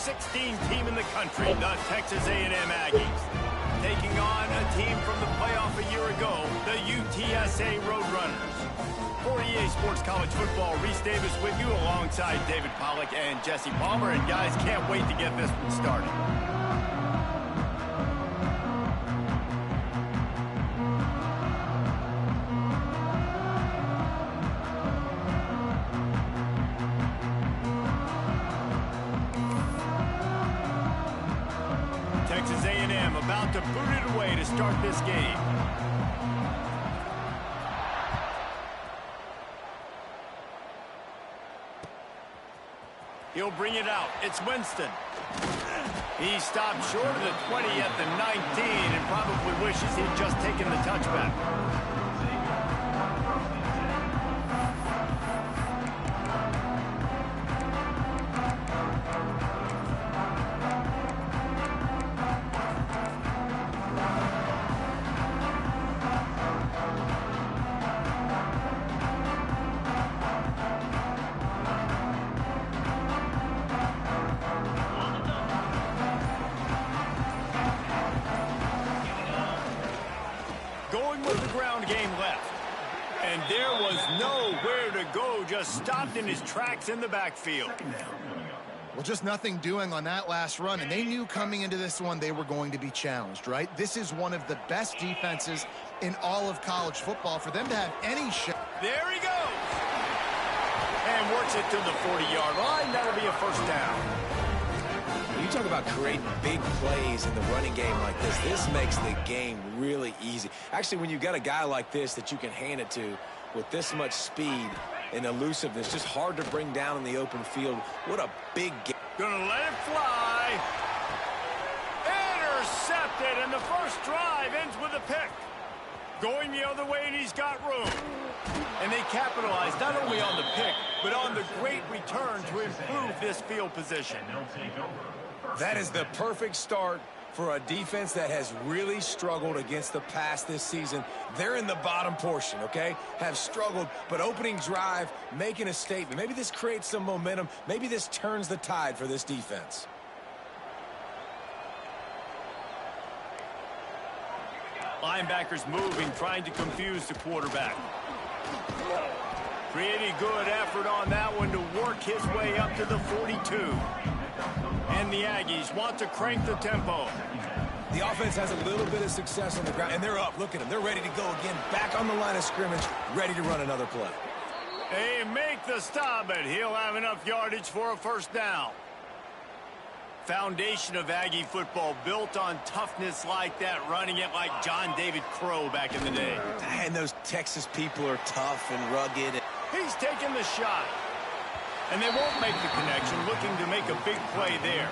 16 team in the country, the Texas A&M Aggies. Taking on a team from the playoff a year ago, the UTSA Roadrunners. For EA Sports College Football, Reese Davis with you alongside David Pollack and Jesse Palmer. And guys, can't wait to get this one started. Texas A&M about to boot it away to start this game. He'll bring it out. It's Winston. He stopped short of the 20 at the 19 and probably wishes he'd just taken the touchback. Going with the ground game left. And there was nowhere to go, just stopped in his tracks in the backfield. Well, just nothing doing on that last run, and they knew coming into this one they were going to be challenged, right? This is one of the best defenses in all of college football. For them to have any shot. There he goes. And works it to the 40-yard line. That'll be a first down. You talk about creating big plays in the running game like this. This makes the game really easy. Actually, when you got a guy like this that you can hand it to with this much speed and elusiveness, just hard to bring down in the open field. What a big game. Gonna let it fly. Intercepted, and the first drive ends with a pick. Going the other way, and he's got room. And they capitalized not only on the pick, but on the great return to improve this field position. That is the perfect start for a defense that has really struggled against the pass this season. They're in the bottom portion, okay? Have struggled, but opening drive, making a statement. Maybe this creates some momentum. Maybe this turns the tide for this defense. Linebackers moving, trying to confuse the quarterback. Pretty good effort on that one to work his way up to the 42. And the Aggies want to crank the tempo. The offense has a little bit of success on the ground, and they're up. Look at them. They're ready to go again. Back on the line of scrimmage, ready to run another play. They make the stop, but he'll have enough yardage for a first down. Foundation of Aggie football built on toughness like that, running it like John David Crow back in the day. And those Texas people are tough and rugged. He's taking the shot. And they won't make the connection, looking to make a big play there.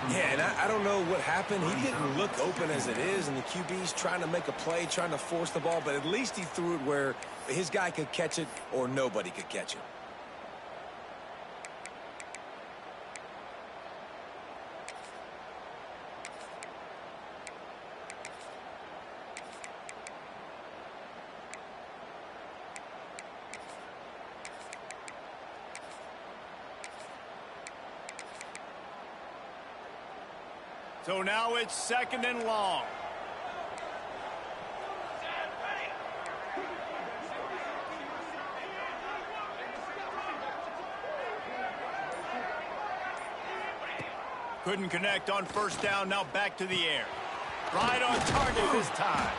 Yeah, and I don't know what happened. He didn't look open as it is, and the QB's trying to make a play, trying to force the ball, but at least he threw it where his guy could catch it or nobody could catch it. So now it's second and long. Couldn't connect on first down. Now back to the air. Right on target this time.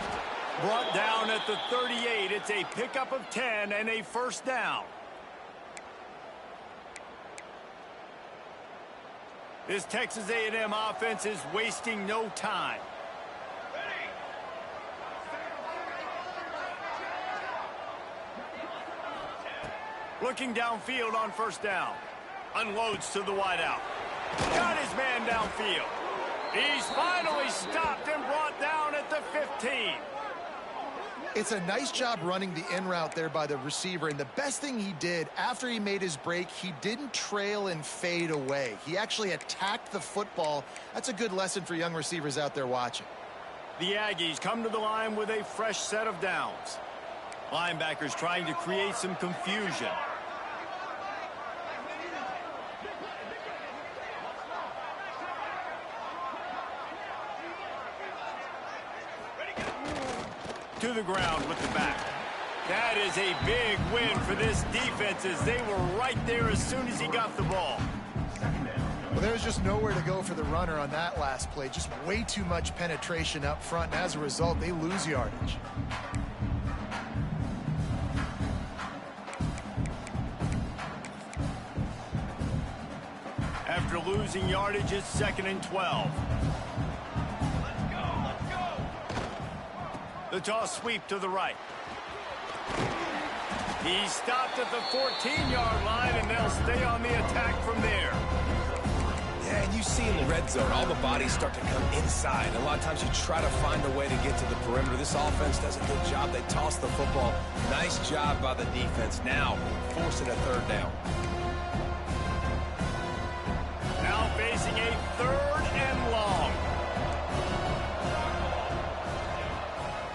Brought down at the 38. It's a pickup of 10 and a first down. This Texas A&M offense is wasting no time. Looking downfield on first down. Unloads to the wideout. Got his man downfield. He's finally stopped and brought down at the 15. It's a nice job running the in route there by the receiver, and the best thing he did after he made his break, he didn't trail and fade away. He actually attacked the football. That's a good lesson for young receivers out there watching. The Aggies come to the line with a fresh set of downs. Linebackers trying to create some confusion. to the ground with the back. That is a big win for this defense as they were right there as soon as he got the ball. Well, there was just nowhere to go for the runner on that last play. Just way too much penetration up front, and as a result, they lose yardage. After losing yardage, it's 2nd and 12. The toss sweep to the right. He stopped at the 14-yard line, and they'll stay on the attack from there. Yeah, and you see in the red zone, all the bodies start to come inside. A lot of times you try to find a way to get to the perimeter. This offense does a good job. They toss the football. Nice job by the defense. Now, forcing a 3rd down. Now facing a 3rd and long.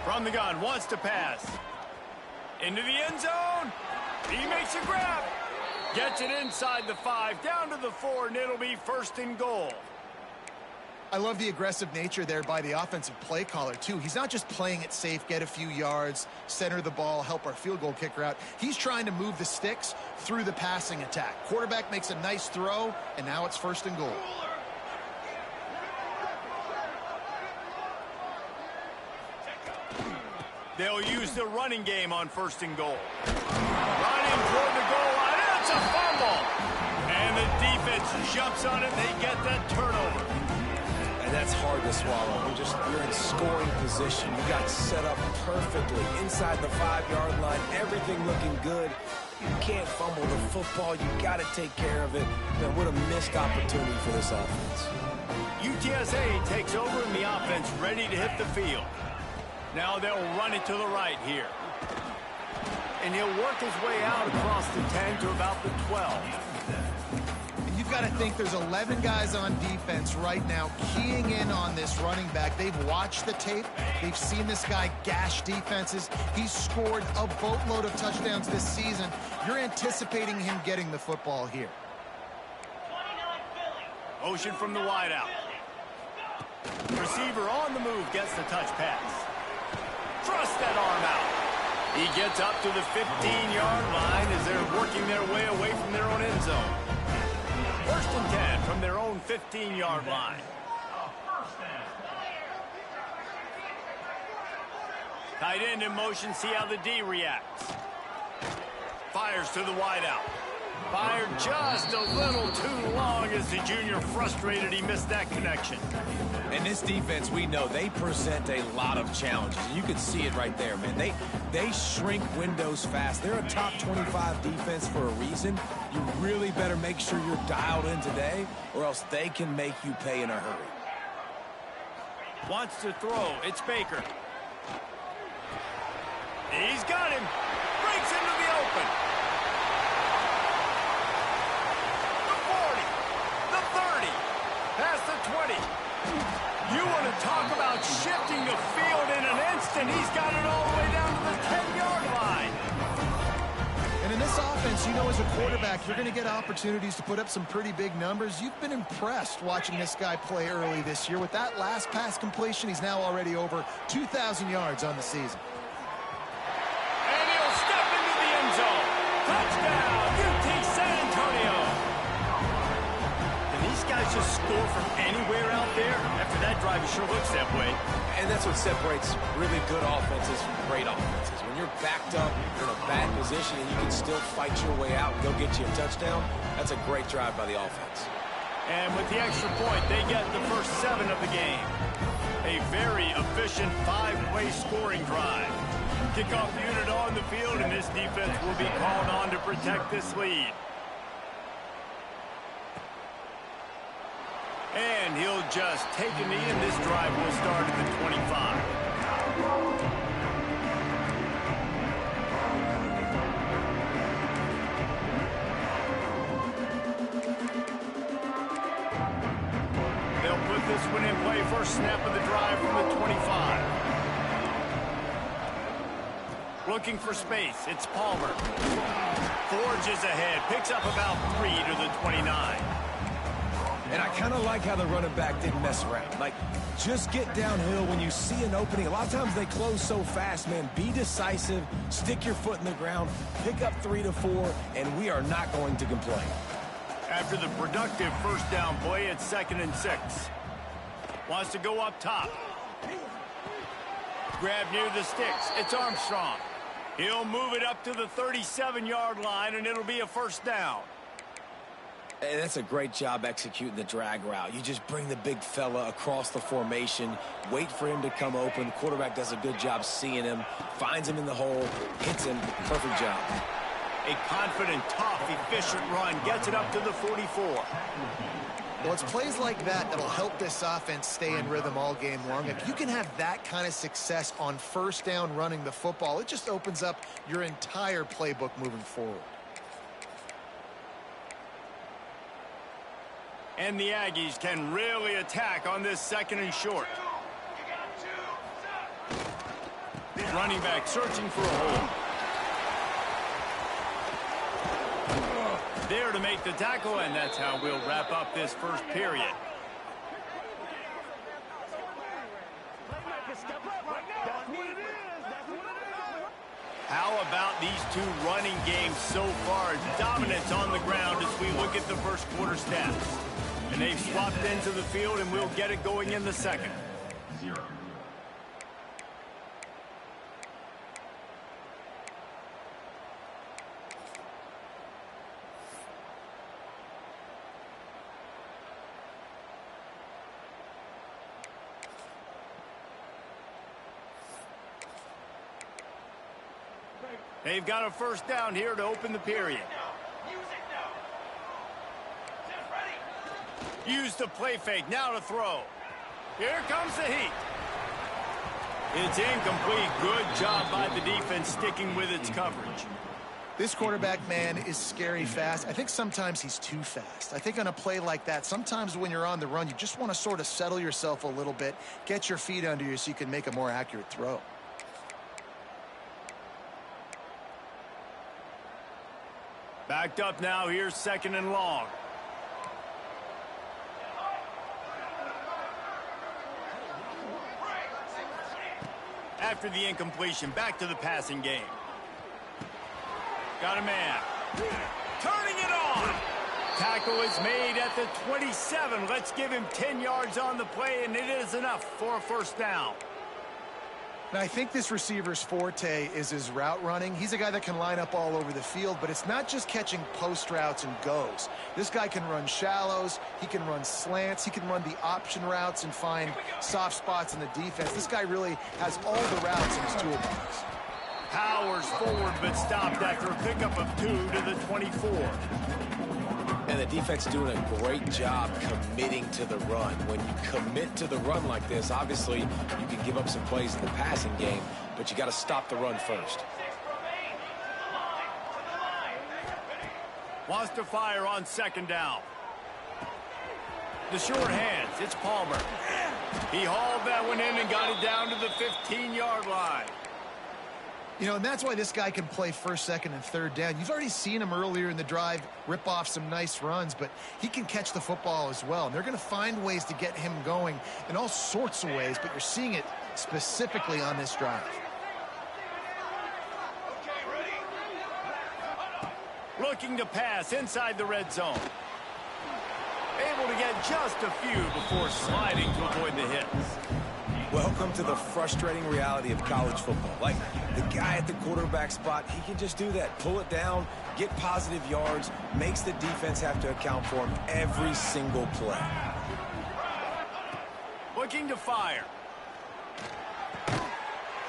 From the gun, wants to pass. Into the end zone. He makes a grab. Gets it inside the 5, down to the 4, and it'll be 1st and goal. I love the aggressive nature there by the offensive play caller, too. He's not just playing it safe, get a few yards, center the ball, help our field goal kicker out. He's trying to move the sticks through the passing attack. Quarterback makes a nice throw, and now it's 1st and goal. They'll use the running game on 1st and goal. Running toward the goal line. It's a fumble. And the defense jumps on it. They get that turnover. And that's hard to swallow. You're in scoring position. You got set up perfectly inside the 5-yard line. Everything looking good. You can't fumble the football. You got to take care of it. Man, what a missed opportunity for this offense. UTSA takes over in the offense, ready to hit the field. Now they'll run it to the right here. And he'll work his way out across the 10 to about the 12. And you've got to think there's 11 guys on defense right now keying in on this running back. They've watched the tape. They've seen this guy gash defenses. He's scored a boatload of touchdowns this season. You're anticipating him getting the football here. Motion from the wideout. Receiver on the move gets the touch pass. Thrust that arm out. He gets up to the 15-yard line as they're working their way away from their own end zone. 1st and 10 from their own 15-yard line. Tight end in motion, see how the D reacts. Fires to the wideout. Fired just a little too long as the junior frustrated he missed that connection. And this defense, we know, they present a lot of challenges. You can see it right there, man. They shrink windows fast. They're a top 25 defense for a reason. You really better make sure you're dialed in today, or else they can make you pay in a hurry. Wants to throw. It's Baker. He's got him. Breaks into the open. The 40. The 30. Past the 20. You want to talk about shifting the field in an instant. He's got it all the way down to the 10-yard line. And in this offense, you know, as a quarterback, you're going to get opportunities to put up some pretty big numbers. You've been impressed watching this guy play early this year. With that last pass completion, he's now already over 2,000 yards on the season. And he'll step into the end zone. Touchdown, UT San Antonio. Can these guys just score from anywhere out there? After that drive, it sure looks that way. And that's what separates really good offenses from great offenses. When you're backed up in a bad position and you can still fight your way out and go get you a touchdown, that's a great drive by the offense. And with the extra point, they get the first 7 of the game. A very efficient 5-way scoring drive. Kickoff unit on the field, and this defense will be called on to protect this lead. And he'll just take a knee, and this drive will start at the 25. They'll put this one in play. First snap of the drive from the 25. Looking for space. It's Palmer. Forges ahead. Picks up about 3 to the 29. And I kind of like how the running back didn't mess around. Like, just get downhill when you see an opening. A lot of times they close so fast, man. Be decisive, stick your foot in the ground, pick up 3 to 4, and we are not going to complain. After the productive first down play, it's 2nd and 6. Wants to go up top. Grab near the sticks. It's Armstrong. He'll move it up to the 37-yard line, and it'll be a first down. And that's a great job executing the drag route. You just bring the big fella across the formation, wait for him to come open. The quarterback does a good job seeing him, finds him in the hole, hits him. Perfect job. A confident, tough, efficient run gets it up to the 44. Well, it's plays like that that'll help this offense stay in rhythm all game long. If you can have that kind of success on first down running the football, it just opens up your entire playbook moving forward. And the Aggies can really attack on this 2nd and short. Running back searching for a hole. There to make the tackle, and that's how we'll wrap up this first period. How about these two running games so far? Dominance on the ground as we look at the first quarter stats. And they've swapped into the field, and we'll get it going in the second. They've got a first down here to open the period. Use the play fake, now to throw. Here comes the heat. It's incomplete. Good job by the defense sticking with its coverage. This quarterback, man, is scary fast. I think sometimes he's too fast. I think on a play like that, sometimes when you're on the run, you just want to sort of settle yourself a little bit, get your feet under you so you can make a more accurate throw. Backed up now, here's 2nd and long. After the incompletion, back to the passing game. Got a man. Turning it on. Tackle is made at the 27. Let's give him 10 yards on the play, and it is enough for a first down. Now, I think this receiver's forte is his route running. He's a guy that can line up all over the field, but it's not just catching post routes and goes. This guy can run shallows, he can run slants, he can run the option routes and find soft spots in the defense. This guy really has all the routes in his toolbox. Powers forward, but stopped after a pickup of 2 to the 24. And the defense doing a great job committing to the run. When you commit to the run like this, obviously you can give up some plays in the passing game, but you got to stop the run first. Wants to fire on 2nd down. The short hands, it's Palmer. He hauled that one in and got it down to the 15-yard line. You know, and that's why this guy can play first, second, and third down. You've already seen him earlier in the drive rip off some nice runs, but he can catch the football as well. And they're going to find ways to get him going in all sorts of ways, but you're seeing it specifically on this drive. Looking to pass inside the red zone. Able to get just a few before sliding to avoid the hits. Welcome to the frustrating reality of college football. Like, the guy at the quarterback spot, he can just do that. Pull it down, get positive yards, makes the defense have to account for him every single play. Looking to fire.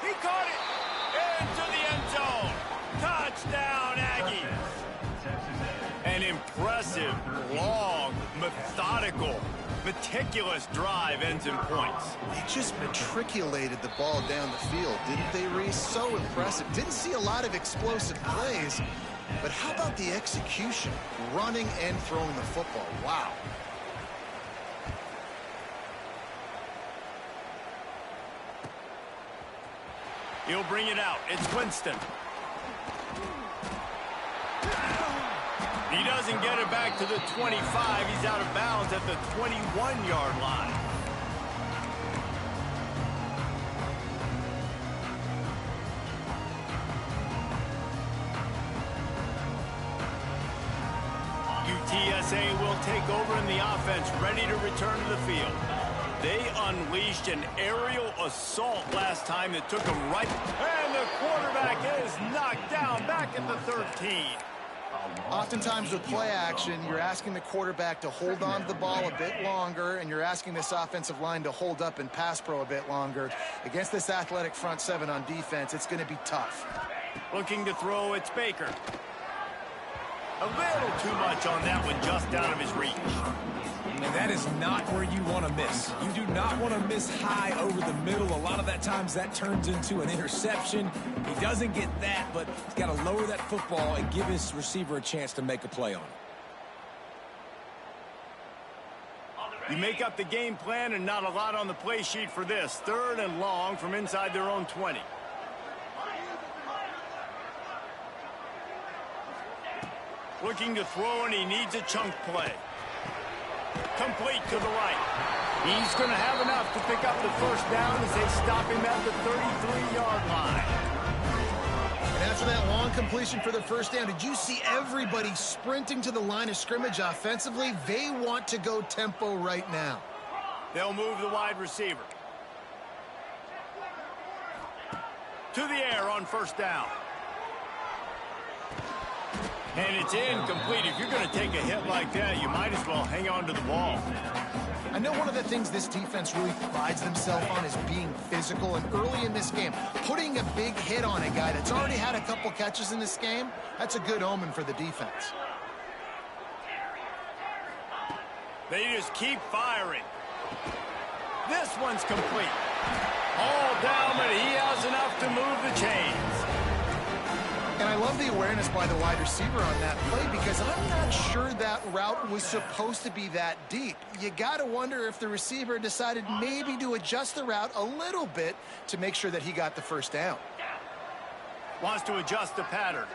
He caught it into the end zone. Touchdown, Aggies. An impressive, long, methodical, meticulous drive ends in points. They just matriculated the ball down the field, didn't they, Reese? So impressive. Didn't see a lot of explosive plays, but how about the execution? Running and throwing the football. Wow. He'll bring it out. It's Winston. He does doesn't get it back to the 25. He's out of bounds at the 21-yard line. UTSA will take over in the offense, ready to return to the field. They unleashed an aerial assault last time that took them right. And the quarterback is knocked down back at the 13. Oftentimes with play action, you're asking the quarterback to hold on to the ball a bit longer, and you're asking this offensive line to hold up in pass pro a bit longer. Against this athletic front seven on defense, it's going to be tough. Looking to throw, it's Baker. A little too much on that one, just out of his reach. And that is not where you want to miss. You do not want to miss high over the middle. A lot of that times that turns into an interception. He doesn't get that, but he's got to lower that football and give his receiver a chance to make a play on it. You make up the game plan and not a lot on the play sheet for this. 3rd and long from inside their own 20. Looking to throw, and he needs a chunk play. Complete to the right. He's going to have enough to pick up the first down as they stop him at the 33-yard line. And after that long completion for the first down, did you see everybody sprinting to the line of scrimmage offensively? They want to go tempo right now. They'll move the wide receiver. To the air on first down. And it's incomplete. If you're going to take a hit like that, you might as well hang on to the ball. I know one of the things this defense really prides themselves on is being physical, and early in this game, putting a big hit on a guy that's already had a couple catches in this game, that's a good omen for the defense. They just keep firing. This one's complete. All down, but he has enough to move the chains. And I love the awareness by the wide receiver on that play, because I'm not sure that route was supposed to be that deep. You got to wonder if the receiver decided maybe to adjust the route a little bit to make sure that he got the first down. Wants to adjust the pattern.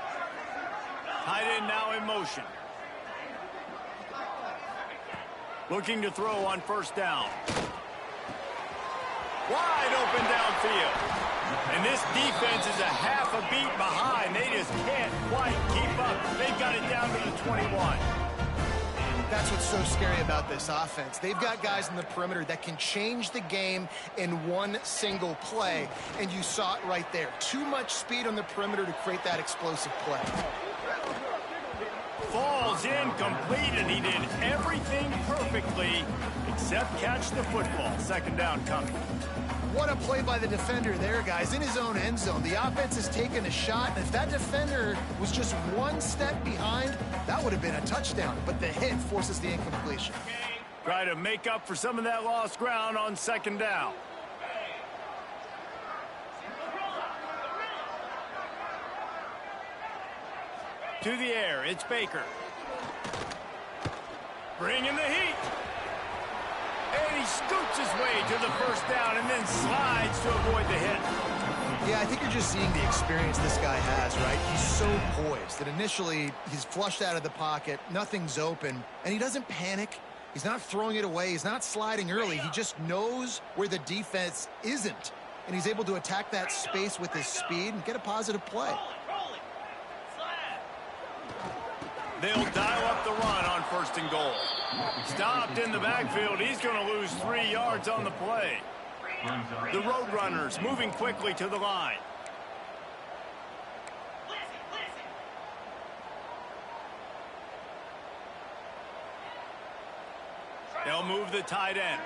Tight end now in motion. Looking to throw on first down. Wide open downfield. And this defense is a half a beat behind. They just can't quite keep up. They've got it down to the 21. That's what's so scary about this offense. They've got guys in the perimeter that can change the game in one single play, and you saw it right there. Too much speed on the perimeter to create that explosive play. Falls incomplete, and he did everything perfectly except catch the football. Second down coming. What a play by the defender there, guys. In his own end zone, the offense has taken a shot, and if that defender was just one step behind, that would have been a touchdown. But the hit forces the incompletion. Try to make up for some of that lost ground on second down. To the air, it's Baker. Bringing the heat. And he scoots his way to the first down and then slides to avoid the hit. Yeah, I think you're just seeing the experience this guy has, right? He's so poised that initially he's flushed out of the pocket, nothing's open, and he doesn't panic. He's not throwing it away. He's not sliding early. He just knows where the defense isn't, and he's able to attack that space with his speed and get a positive play. They'll dial up the run on first and goal. Stopped in the backfield. He's going to lose 3 yards on the play. The Roadrunners moving quickly to the line. They'll move the tight end.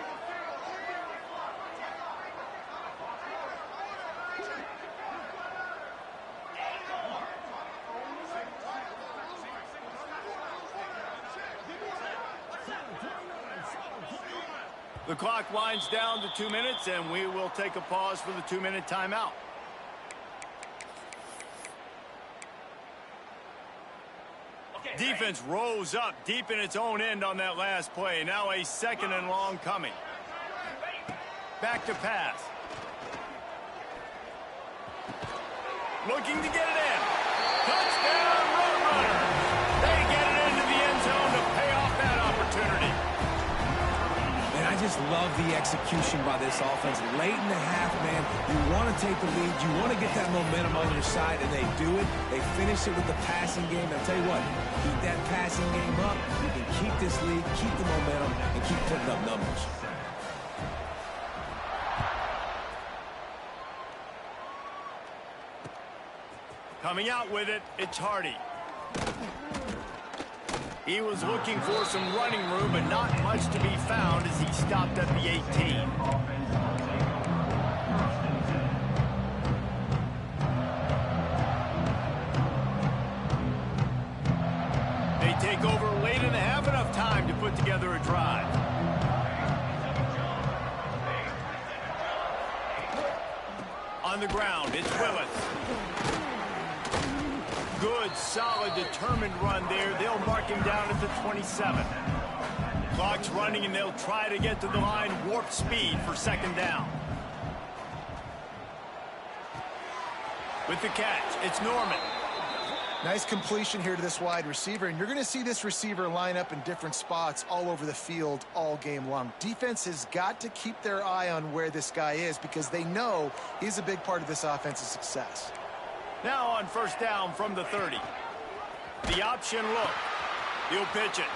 The clock winds down to 2 minutes, and we will take a pause for the 2-minute timeout. Defense rose up deep in its own end on that last play. Now a second and long coming. Back to pass. Looking to get it in. Touchdown, Roadrunners. They get it into the end the execution by this offense. Late in the half, man, you want to take the lead. You want to get that momentum on your side, and they do it. They finish it with the passing game. I'll tell you what, keep that passing game up. You can keep this lead, keep the momentum, and keep putting up numbers. Coming out with it, it's Hardy. He was looking for some running room, but not much to be found as he stopped at the 18. They take over late and have enough time to put together a drive. On the ground, it's Willis. Good, solid, determined run there. They'll mark him down at the 27. Clock's running, and they'll try to get to the line warp speed for second down. With the catch, it's Norman. Nice completion here to this wide receiver, and you're going to see this receiver line up in different spots all over the field all game long. Defense has got to keep their eye on where this guy is because they know he's a big part of this offense's success. Now on first down from the 30. The option look. He'll pitch it.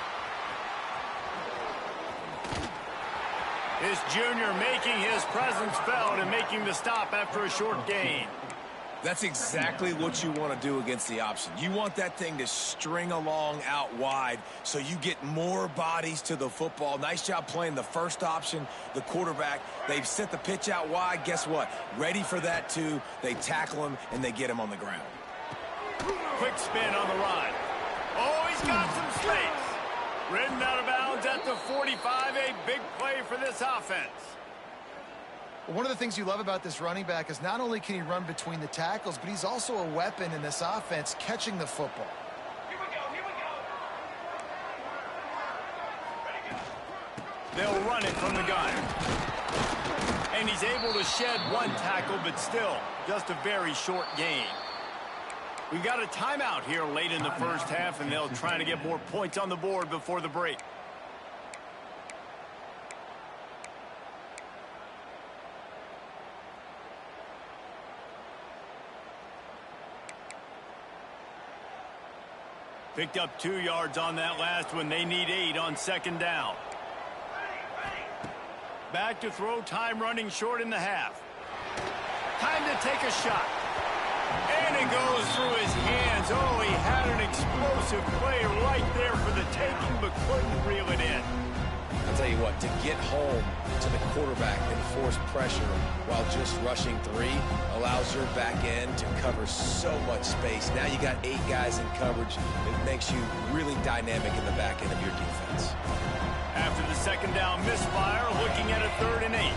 This junior making his presence felt and making the stop after a short gain. That's exactly what you want to do against the option. You want that thing to string along out wide so you get more bodies to the football. Nice job playing the first option, the quarterback. They've sent the pitch out wide. Guess what? Ready for that too. They tackle him and they get him on the ground. Quick spin on the run. Oh, he's got some space. Ridden out of bounds at the 45. A big play for this offense. One of the things you love about this running back is not only can he run between the tackles, but he's also a weapon in this offense catching the football. They'll run it from the gun. And he's able to shed one tackle, but still just a very short gain. We've got a timeout here late in the first half, and they'll try to get more points on the board before the break. Picked up 2 yards on that last one. They need 8 on second down. Back to throw, time running short in the half. Time to take a shot. And it goes through his hands. Oh, he had an explosive play right there for the taking, but couldn't reel it in. I'll tell you what, to get home to the quarterback and force pressure while just rushing 3 allows your back end to cover so much space. Now you got 8 guys in coverage. It makes you really dynamic in the back end of your defense. After the second down misfire, looking at a 3rd and 8.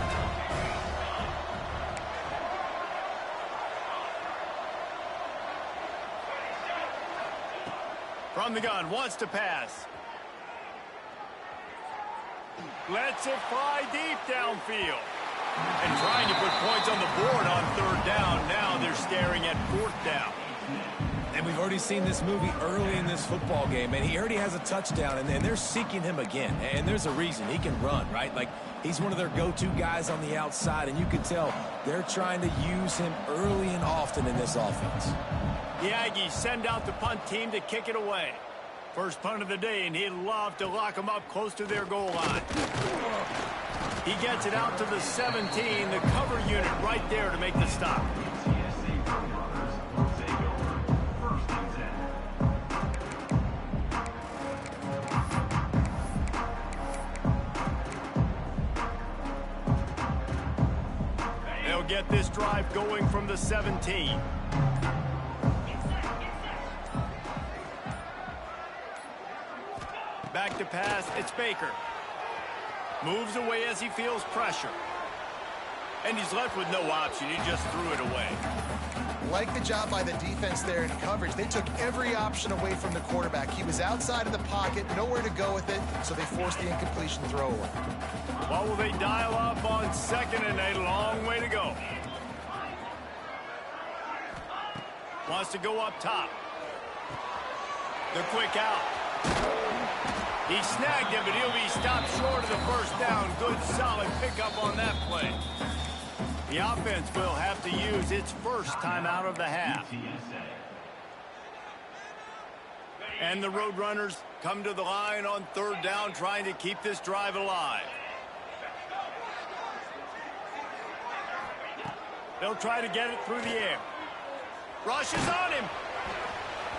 From the gun, wants to pass. Lets it fly deep downfield. And trying to put points on the board on 3rd down. Now they're staring at 4th down. And we've already seen this movie early in this football game, and he already has a touchdown, and they're seeking him again. And there's a reason. He can run, right? Like, he's one of their go-to guys on the outside, and you can tell they're trying to use him early and often in this offense. The Aggies send out the punt team to kick it away. First punt of the day, and he'd love to lock them up close to their goal line. He gets it out to the 17, the cover unit right there to make the stop. They'll get this drive going from the 17. Back to pass, it's Baker. Moves away as he feels pressure. And he's left with no option. He just threw it away. Like the job by the defense there in coverage. They took every option away from the quarterback. He was outside of the pocket, nowhere to go with it, so they forced the incompletion throw away. Well, will they dial up on 2nd and a long way to go? Wants to go up top. The quick out. He snagged it, but he'll be stopped short of the first down. Good, solid pickup on that play. The offense will have to use its first timeout of the half. And the Roadrunners come to the line on third down, trying to keep this drive alive. They'll try to get it through the air. Rush is on him.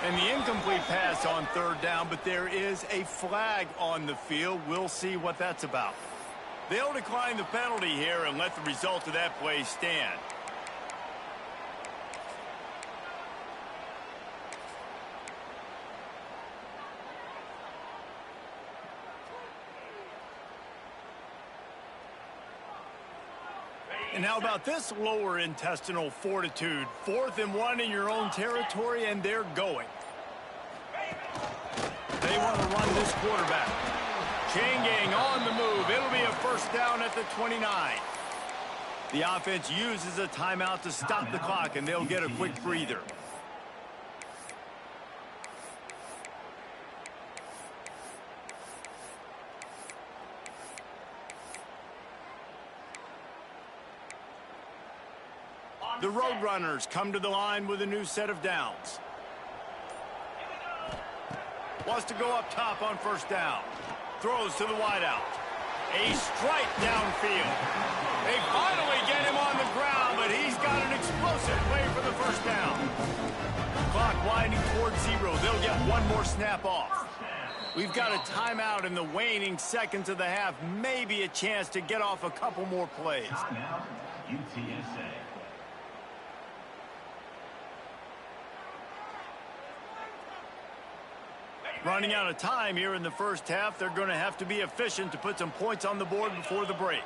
And the incomplete pass on third down, but there is a flag on the field. We'll see what that's about. They'll decline the penalty here and let the result of that play stand. And how about this lower intestinal fortitude? 4th and 1 in your own territory, and they're going. They want to run this quarterback. Chain gang on the move. It'll be a first down at the 29. The offense uses a timeout to stop the clock, and they'll get a quick breather. The Roadrunners come to the line with a new set of downs. Wants to go up top on first down. Throws to the wideout. A strike downfield. They finally get him on the ground, but he's got an explosive play for the first down. Clock winding towards 0. They'll get one more snap off. We've got a timeout in the waning seconds of the half. Maybe a chance to get off a couple more plays. UTSA. Running out of time here in the first half. They're going to have to be efficient to put some points on the board before the break.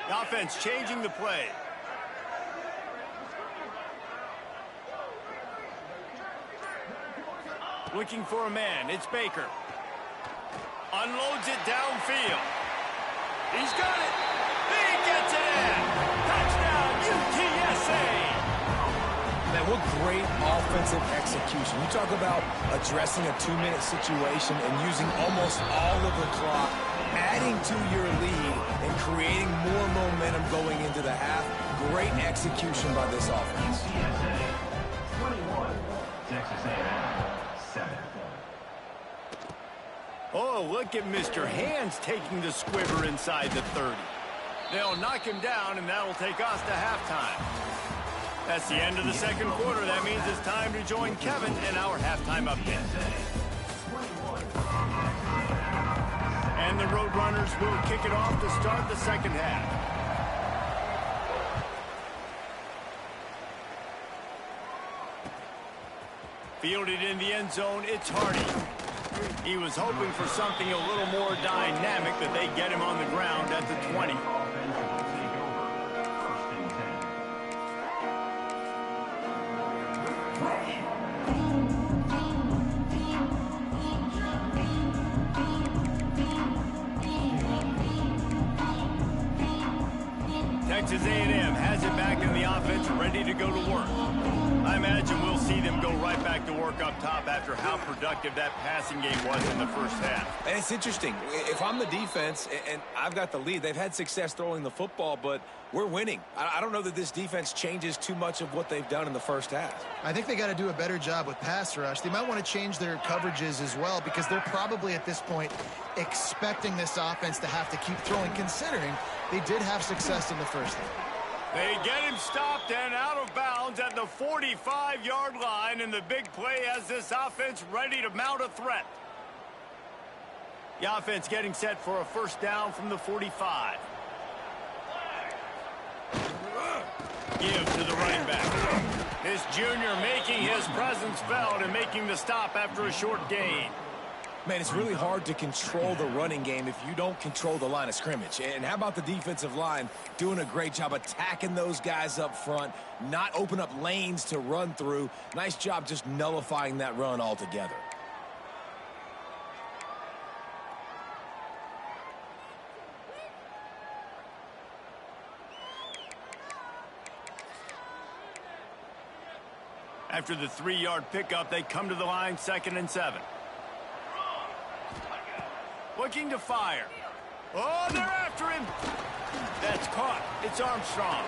The offense changing the play. Looking for a man. It's Baker. Unloads it downfield. He's got it. He gets it in. Touchdown, UTSA. Man, what great offensive execution. You talk about addressing a 2-minute situation and using almost all of the clock, adding to your lead and creating more momentum going into the half. Great execution by this offense. 21, Texas A&M, 7. Oh, look at Mr. Hands taking the squiver inside the 30. They'll knock him down, and that'll take us to halftime. That's the end of the second quarter. That means it's time to join Kevin in our halftime update. And the Roadrunners will kick it off to start the second half. Fielded in the end zone, it's Hardy. He was hoping for something a little more dynamic, but they get him on the ground at the 20. Texas A&M has it back in the offense, ready to go to work. I imagine we'll see them go right back to work up top after how productive that passing game was in the first half. And it's interesting. If I'm the defense and I've got the lead, they've had success throwing the football, but we're winning. I don't know that this defense changes too much of what they've done in the first half. I think they got to do a better job with pass rush. They might want to change their coverages as well, because they're probably at this point expecting this offense to have to keep throwing, considering they did have success in the first half. They get him stopped and out of bounds at the 45-yard line, and the big play has this offense ready to mount a threat. The offense getting set for a first down from the 45. Give to the running back. This junior making his presence felt and making the stop after a short gain. Man, it's really hard to control the running game if you don't control the line of scrimmage. And how about the defensive line doing a great job attacking those guys up front, not open up lanes to run through. Nice job just nullifying that run altogether. After the 3-yard pickup, they come to the line, 2nd and 7. Looking to fire. Oh, they're after him. That's caught. It's Armstrong.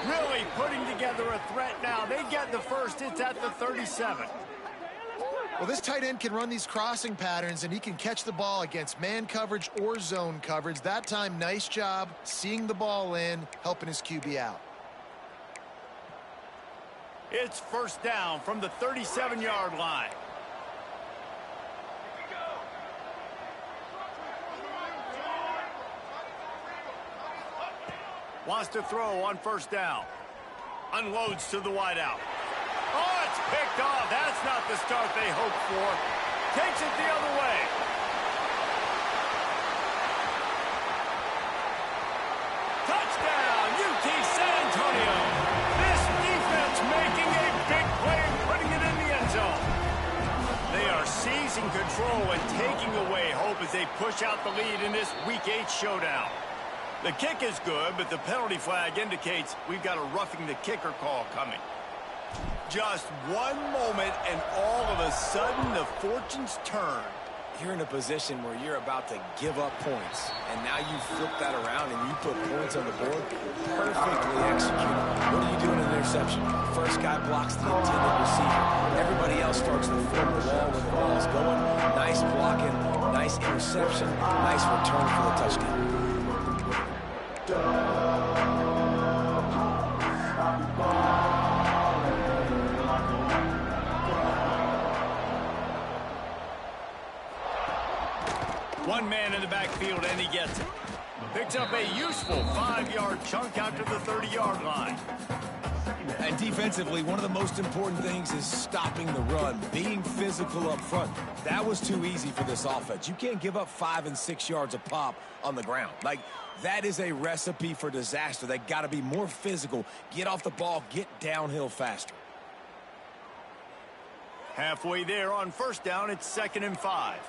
Really putting together a threat now. They get the first. It's at the 37. Well, this tight end can run these crossing patterns, and he can catch the ball against man coverage or zone coverage. That time, nice job seeing the ball in, helping his QB out. It's first down from the 37-yard line. Wants to throw on first down. Unloads to the wideout. Oh, it's picked off. That's not the start they hoped for. Takes it the other way. Touchdown, UT San Antonio. This defense making a big play and putting it in the end zone. They are seizing control and taking away hope as they push out the lead in this Week 8 showdown. The kick is good, but the penalty flag indicates we've got a roughing the kicker call coming. Just one moment, and all of a sudden, the fortunes turn. You're in a position where you're about to give up points, and now you flip that around and you put points on the board. Perfectly executed. What do you do in an interception? First guy blocks the intended receiver. Everybody else starts to form the wall when the ball's going. Nice blocking, nice interception, nice return for the touchdown. One man in the backfield, and he gets it. Picks up a useful 5-yard chunk out to the 30-yard line. And defensively, one of the most important things is stopping the run, being physical up front. That was too easy for this offense. You can't give up 5 and 6 yards a pop on the ground. Like, that is a recipe for disaster. They got to be more physical, get off the ball, get downhill faster. Halfway there on first down, it's 2nd and 5.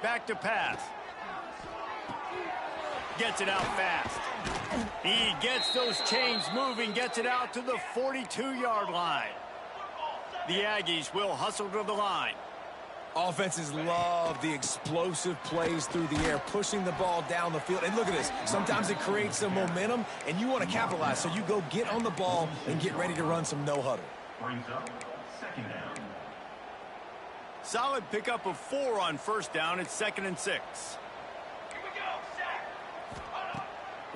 Back to pass. Gets it out fast. He gets those chains moving, gets it out to the 42-yard line. The Aggies will hustle to the line. Offenses love the explosive plays through the air, pushing the ball down the field. And look at this. Sometimes it creates some momentum, and you want to capitalize. So you go get on the ball and get ready to run some no-huddle. Brings up 2nd down. Solid pickup of 4 on first down. It's 2nd and 6.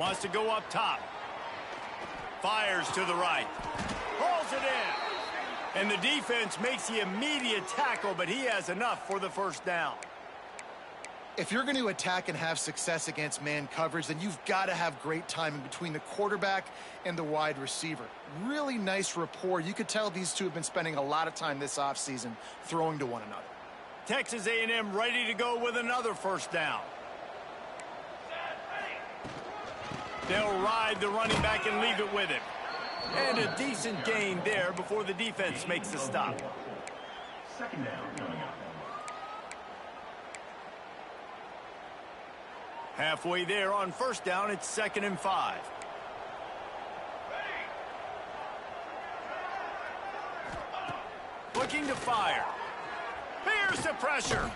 Wants to go up top. Fires to the right. Hauls it in. And the defense makes the immediate tackle, but he has enough for the first down. If you're going to attack and have success against man coverage, then you've got to have great timing between the quarterback and the wide receiver. Really nice rapport. You could tell these two have been spending a lot of time this offseason throwing to one another. Texas A&M ready to go with another first down. They'll ride the running back and leave it with him. And a decent gain there before the defense makes the stop. 2nd down coming up. Halfway there on first down, it's 2nd and 5. Looking to fire. Here's the pressure.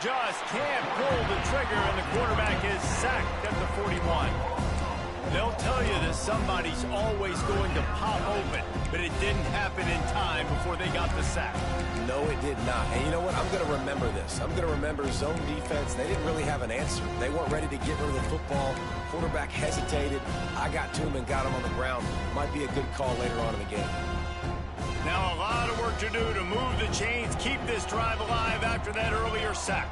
Just can't pull the trigger, and the quarterback is sacked at the 41. They'll tell you that somebody's always going to pop open, but it didn't happen in time before they got the sack. No, it did not. And you know what? I'm going to remember this. I'm going to remember zone defense. They didn't really have an answer. They weren't ready to get rid of the football. Quarterback hesitated. I got to him and got him on the ground. Might be a good call later on in the game. Now a lot of work to do to move the chains, keep this drive alive after that earlier sack.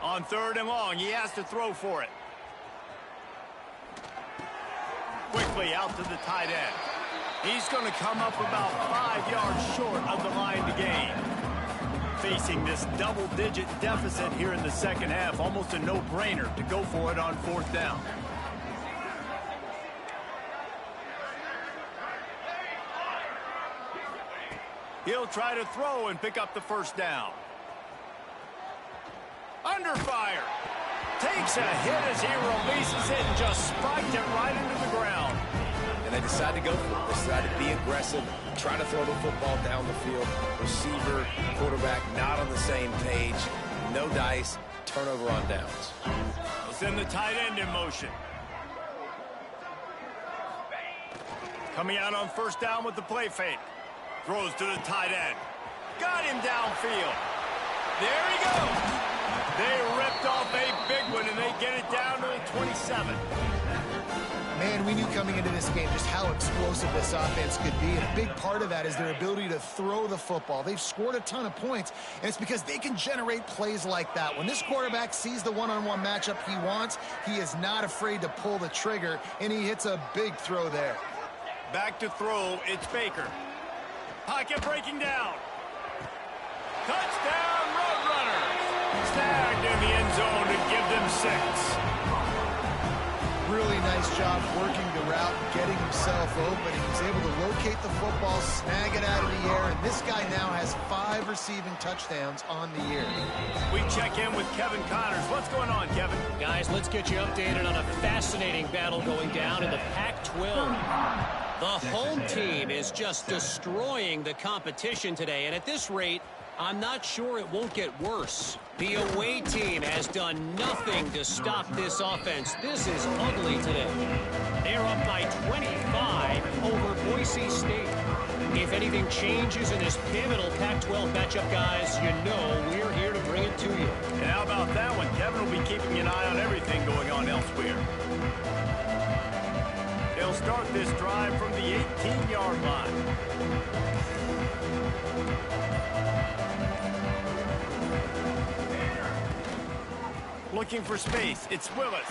On 3rd and long, he has to throw for it. Quickly out to the tight end. He's going to come up about 5 yards short of the line to gain. Facing this double-digit deficit here in the second half, almost a no-brainer to go for it on 4th down. He'll try to throw and pick up the first down. Under fire. Takes a hit as he releases it and just spiked it right into the ground. And they decide to go for it. They decide to be aggressive, try to throw the football down the field. Receiver, quarterback, not on the same page. No dice, turnover on downs. They'll send the tight end in motion. Coming out on first down with the play fake. Throws to the tight end. Got him downfield. There he goes. They ripped off a big one, and they get it down to the 27. Man, we knew coming into this game just how explosive this offense could be, and a big part of that is their ability to throw the football. They've scored a ton of points, and it's because they can generate plays like that. When this quarterback sees the one-on-one matchup he wants, he is not afraid to pull the trigger, and he hits a big throw there. Back to throw, it's Baker. Pocket breaking down. Touchdown, Roadrunners. Snagged in the end zone to give them 6. Really nice job working the route, getting himself open. He was able to locate the football, snag it out of the air, and this guy now has 5 receiving touchdowns on the year. We check in with Kevin Connors. What's going on, Kevin? Guys, let's get you updated on a fascinating battle going down in the Pac-12. The home team is just destroying the competition today, and at this rate, I'm not sure it won't get worse. The away team has done nothing to stop this offense. This is ugly today. They're up by 25 over Boise State. If anything changes in this pivotal Pac-12 matchup, guys, you know we're here to bring it to you. And how about that one? Kevin will be keeping an eye on everything going on elsewhere. They'll start this drive from the 18-yard line. Looking for space, it's Willis.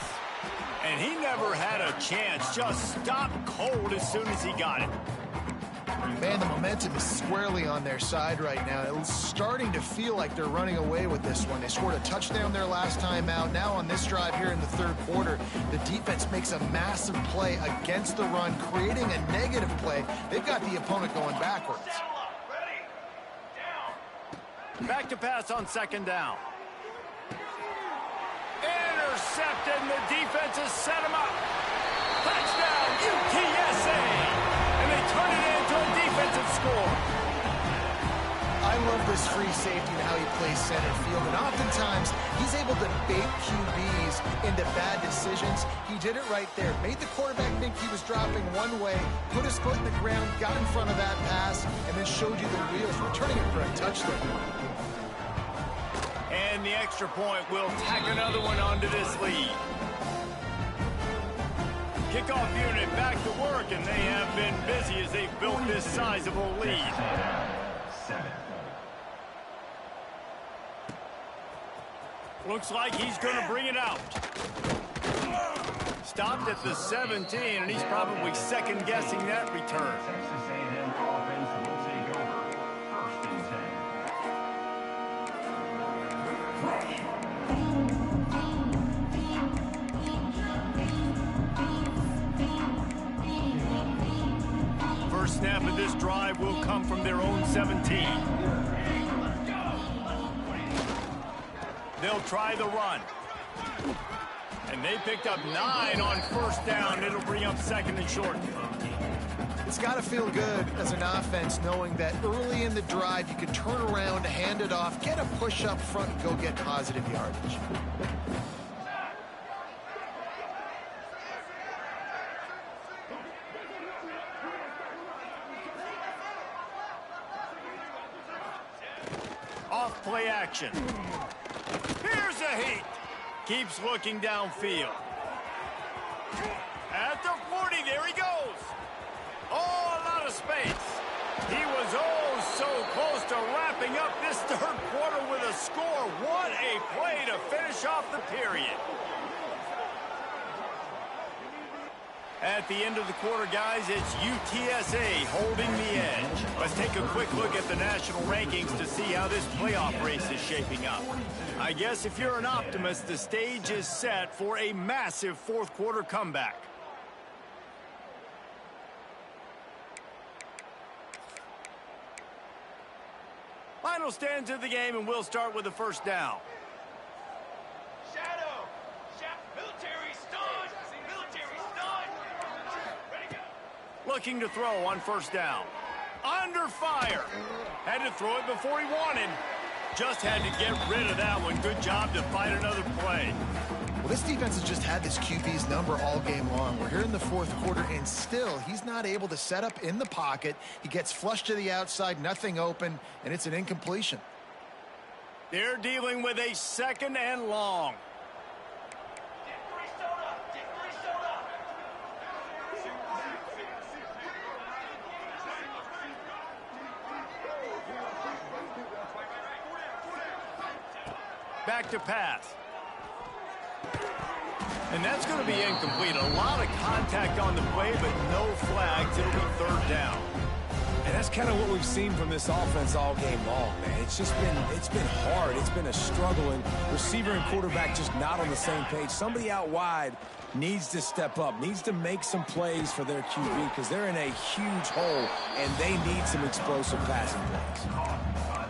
And he never had a chance, just stopped cold as soon as he got it. Man, the momentum is squarely on their side right now. It's starting to feel like they're running away with this one. They scored a touchdown their last time out. Now on this drive here in the third quarter, the defense makes a massive play against the run, creating a negative play. They've got the opponent going backwards. Back to pass on second down. Intercepted, and the defense has set him up. Touchdown, UTSA! And they turn it into a defensive score. I love this free safety and how he plays center field, and oftentimes he's able to bait QBs into bad decisions. He did it right there. Made the quarterback think he was dropping one way, put his foot in the ground, got in front of that pass, and then showed you the wheels, returning it for a touchdown. And the extra point will tack another one onto this lead. Kickoff unit back to work, and they have been busy as they've built this sizable lead. Looks like he's going to bring it out. Stopped at the 17, and he's probably second-guessing that return. First snap of this drive will come from their own 17. They'll try the run. And they picked up 9 on first down. It'll bring up second and short. It's got to feel good as an offense knowing that early in the drive you can turn around, hand it off, get a push up front, and go get positive yardage. Off play action. Here's a heat. Keeps looking downfield. At the 40, there he goes. Oh, a lot of space. He was so close to wrapping up this third quarter with a score. What a play to finish off the period. At the end of the quarter, guys, it's UTSA holding the edge. Let's take a quick look at the national rankings to see how this playoff race is shaping up. I guess if you're an optimist, the stage is set for a massive fourth quarter comeback. Final stanza of the game, and we'll start with the first down. looking to throw on first down. Under fire. Had to throw it before he wanted. Just had to get rid of that one. Good job to fight another play. Well, this defense has just had this QB's number all game long. We're here in the fourth quarter, and still he's not able to set up in the pocket. He gets flushed to the outside, nothing open, and it's an incompletion. They're dealing with a 2nd and long. Back to pass. And that's going to be incomplete. A lot of contact on the play, but no flags. It'll be 3rd down. And that's kind of what we've seen from this offense all game long, man. It's been hard. It's been a struggle, and receiver and quarterback just not on the same page. Somebody out wide needs to step up, needs to make some plays for their QB because they're in a huge hole, and they need some explosive passing plays.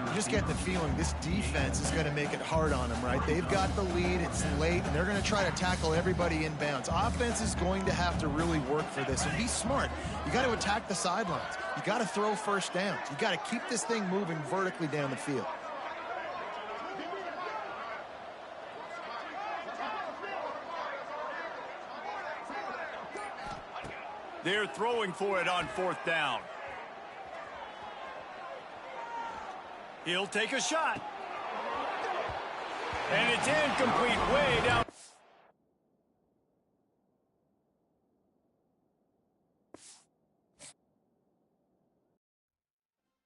You just get the feeling this defense is going to make it hard on them, right? They've got the lead, it's late, and they're going to try to tackle everybody in bounds. Offense is going to have to really work for this and be smart. You got to attack the sidelines. You got to throw first downs. You got to keep this thing moving vertically down the field. They're throwing for it on 4th down. He'll take a shot. And it's incomplete way down.